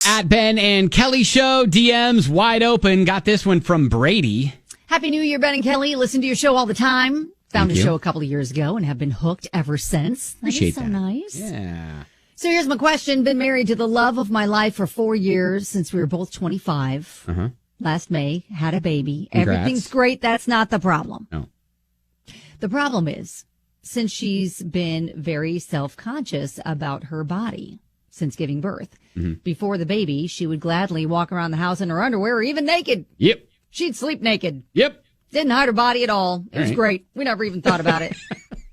At Ben and Kelly Show, DMs wide open. Got this one from Brady. Happy New Year, Ben and Kelly. Listen to your show all the time. Found the show a couple of years ago and have been hooked ever since. Appreciate that. So nice. Yeah. So here's my question. Been married to the love of my life for 4 years since we were both 25. Uh-huh. Last May, had a baby. Congrats. Everything's great. That's not the problem. No. The problem is, since she's been very self-conscious about her body since giving birth, before the baby, she would gladly walk around the house in her underwear or even naked. Yep. She'd sleep naked. Yep. Didn't hide her body at all. It was great. We never even thought about it.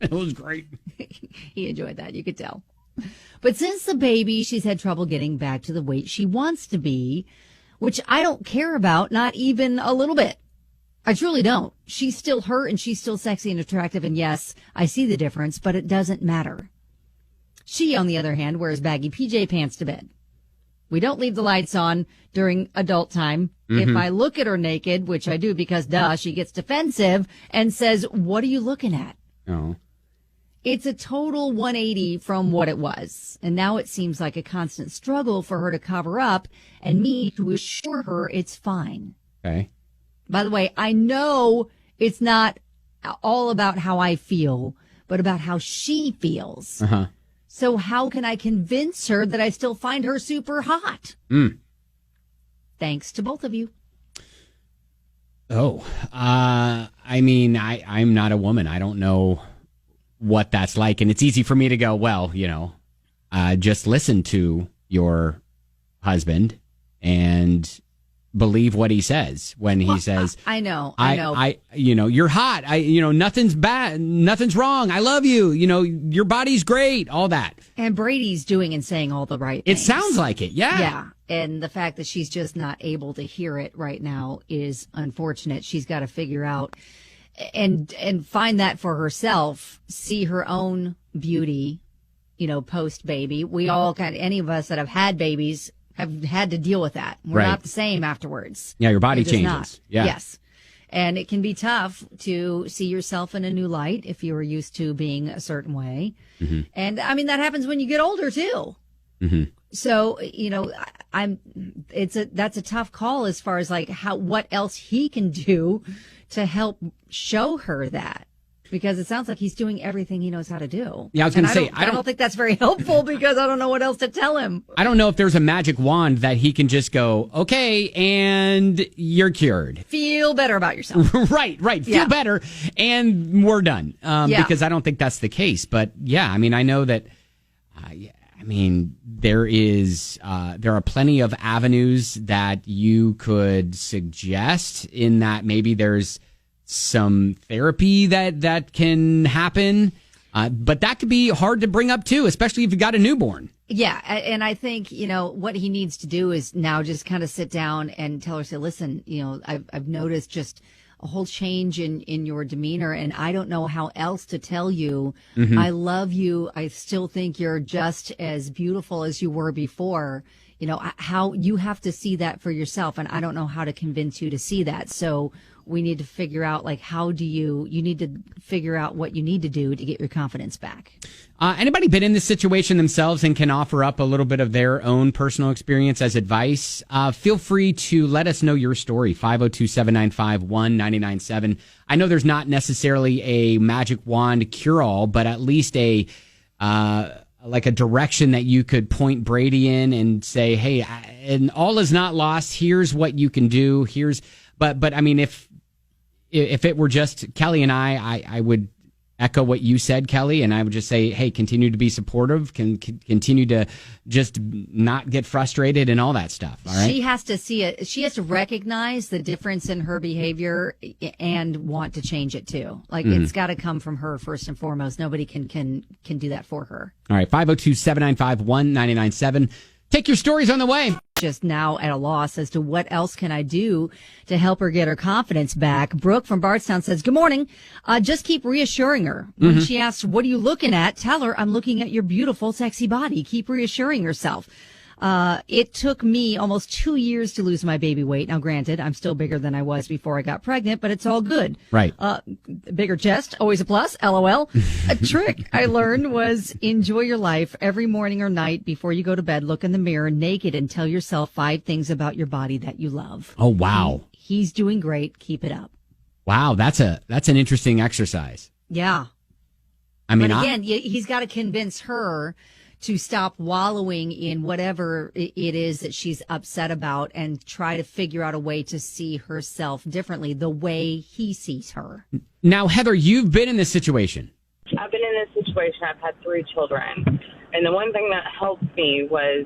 It was great. He enjoyed that. You could tell. But since the baby, she's had trouble getting back to the weight she wants to be, which I don't care about, not even a little bit. I truly don't. She's still her and she's still sexy and attractive. And yes, I see the difference, but it doesn't matter. She, on the other hand, wears baggy PJ pants to bed. We don't leave the lights on during adult time. If I look at her naked, which I do because, duh, she gets defensive and says, "What are you looking at?" Oh. It's a total 180 from what it was. And now it seems like a constant struggle for her to cover up and me to assure her it's fine. Okay. By the way, I know it's not all about how I feel, but about how she feels. Uh-huh. So how can I convince her that I still find her super hot? Thanks to both of you. Oh, I mean, I'm not a woman. I don't know what that's like. And it's easy for me to go, well, just listen to your husband and believe what he says when he says, I know. You're hot. Nothing's bad. Nothing's wrong. I love you. Your body's great. All that. And Brady's doing and saying all the right It things. sounds like it. Yeah. Yeah. And the fact that she's just not able to hear it right now is unfortunate. She's got to figure out and find that for herself, see her own beauty, post baby. We all any of us that have had babies have had to deal with that. We're not the same afterwards. Yeah, your body changes. Not. Yeah. Yes. And it can be tough to see yourself in a new light if you were used to being a certain way. And I mean, that happens when you get older too. So, that's a tough call as far as what else he can do to help show her that. Because it sounds like he's doing everything he knows how to do. Yeah, I was going to say, I don't think that's very helpful because I don't know what else to tell him. I don't know if there's a magic wand that he can just go, okay, and you're cured. Feel better about yourself. Right. Feel better, and we're done. Because I don't think that's the case. But yeah, I mean, I know that, there are plenty of avenues that you could suggest in that maybe there's some therapy that can happen. But that could be hard to bring up too, especially if you've got a newborn. Yeah. And I think, what he needs to do is now just kind of sit down and tell her, say, listen, I've noticed just a whole change in your demeanor, and I don't know how else to tell you. I love you. I still think you're just as beautiful as you were before. How you have to see that for yourself, and I don't know how to convince you to see that. So we need to figure out, you need to figure out what you need to do to get your confidence back. Anybody been in this situation themselves and can offer up a little bit of their own personal experience as advice? Feel free to let us know your story, 502-795-1997. I know there's not necessarily a magic wand cure-all, but at least a direction that you could point Brady in and say, hey, and all is not lost. Here's what you can do. But I mean, if it were just Kelly and I would echo what you said, Kelly, and I would just say, hey, continue to be supportive, continue to just not get frustrated and all that stuff. All right. She has to see it. She has to recognize the difference in her behavior and want to change it too. It's got to come from her first and foremost. Nobody can do that for her. All right. 502-795-1997. Take your stories on the way. Just now at a loss as to what else can I do to help her get her confidence back. Brooke from Bardstown says, good morning. Just keep reassuring her. When she asks, what are you looking at? Tell her I'm looking at your beautiful, sexy body. Keep reassuring herself. It took me almost 2 years to lose my baby weight. Now, granted, I'm still bigger than I was before I got pregnant, but it's all good. Right. Bigger chest, always a plus. LOL. A trick I learned was enjoy your life every morning or night before you go to bed. Look in the mirror naked and tell yourself 5 things about your body that you love. Oh, wow. He's doing great. Keep it up. Wow. That's an interesting exercise. Yeah. I mean, but again, he's got to convince her to stop wallowing in whatever it is that she's upset about and try to figure out a way to see herself differently, the way he sees her. Now, Heather, you've been in this situation. I've been in this situation. I've had 3 children. And the one thing that helped me was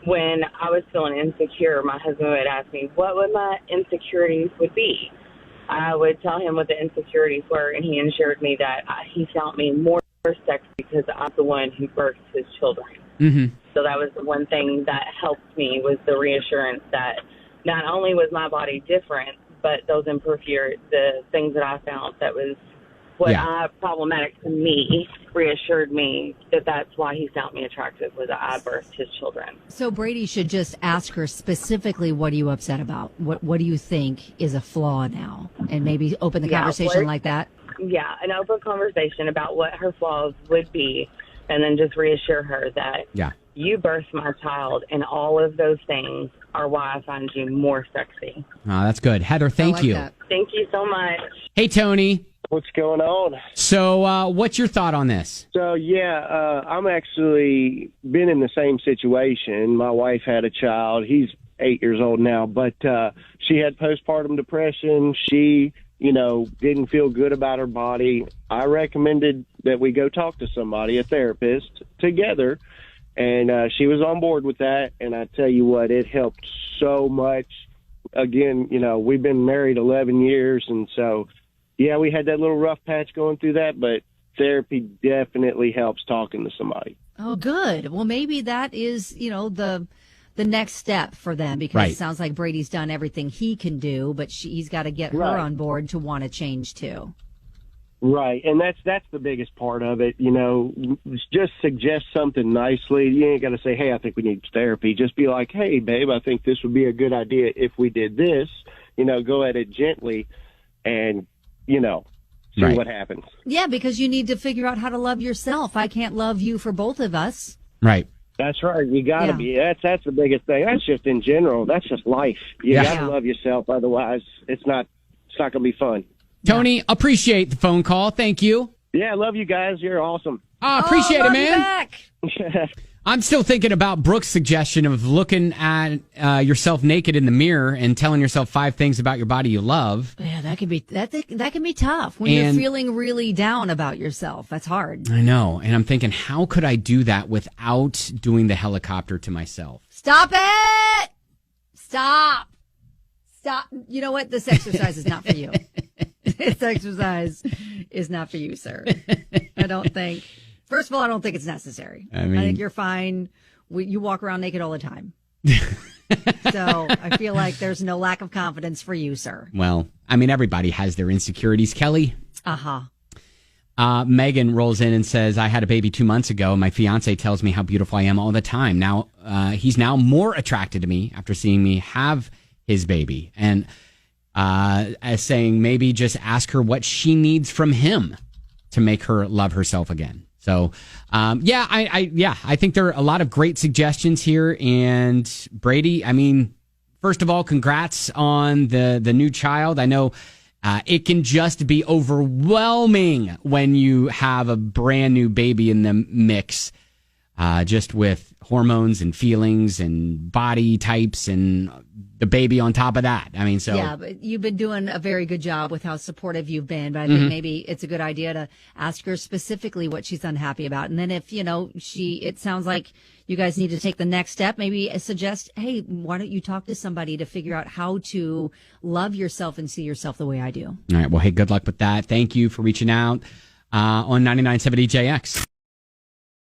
when I was feeling insecure, my husband would ask me, what would my insecurities would be? I would tell him what the insecurities were, and he assured me that he felt me more sexy because I'm the one who birthed his children. Mm-hmm. So that was the one thing that helped me, was the reassurance that not only was my body different, but those the things that I found that was problematic to me reassured me that that's why he found me attractive, was that I birthed his children. So Brady should just ask her specifically, what are you upset about? What do you think is a flaw now? And maybe open the conversation like that. Yeah, an open conversation about what her flaws would be, and then just reassure her that you birthed my child, and all of those things are why I find you more sexy. Oh, that's good. Heather, thank you. That. Thank you so much. Hey, Tony. What's going on? So what's your thought on this? So, I'm actually been in the same situation. My wife had a child. He's 8 years old now, but she had postpartum depression. She, didn't feel good about her body. I recommended that we go talk to somebody, a therapist, together, and she was on board with that. And I tell you what, it helped so much. Again, we've been married 11 years, and so, we had that little rough patch going through that, but therapy definitely helps talking to somebody. Oh, good. Well, maybe that is, the next step for them, because it sounds like Brady's done everything he can do, but he's got to get her on board to want to change too. Right, and that's the biggest part of it. Just suggest something nicely. You ain't got to say, hey, I think we need therapy. Just be like, hey, babe, I think this would be a good idea if we did this. Go at it gently and, see what happens. Yeah, because you need to figure out how to love yourself. I can't love you for both of us. Right. That's right. You got to be. That's the biggest thing. That's just in general. That's just life. You got to love yourself. Otherwise, it's not going to be fun. Tony, appreciate the phone call. Thank you. Yeah, love you guys. You're awesome. Appreciate it, man. Back. I'm still thinking about Brooke's suggestion of looking at yourself naked in the mirror and telling yourself 5 things about your body you love. Yeah, that can be tough when you're feeling really down about yourself. That's hard. I know. And I'm thinking, how could I do that without doing the helicopter to myself? Stop it! Stop. You know what? This exercise is not for you. This exercise is not for you, sir. I don't think. First of all, I don't think it's necessary. I think you're fine. You walk around naked all the time. So I feel like there's no lack of confidence for you, sir. Well, everybody has their insecurities, Kelly. Uh-huh. Megan rolls in and says, I had a baby 2 months ago. My fiance tells me how beautiful I am all the time. Now, he's now more attracted to me after seeing me have his baby. And as saying, maybe just ask her what she needs from him to make her love herself again. So, I think there are a lot of great suggestions here. And Brady, first of all, congrats on the new child. I know it can just be overwhelming when you have a brand new baby in the mix, just with hormones and feelings and body types and the baby on top of that. Yeah, but you've been doing a very good job with how supportive you've been. But I think maybe it's a good idea to ask her specifically what she's unhappy about. And then if, it sounds like you guys need to take the next step, maybe suggest, hey, why don't you talk to somebody to figure out how to love yourself and see yourself the way I do. All right. Well, hey, good luck with that. Thank you for reaching out on 99.7 EJX.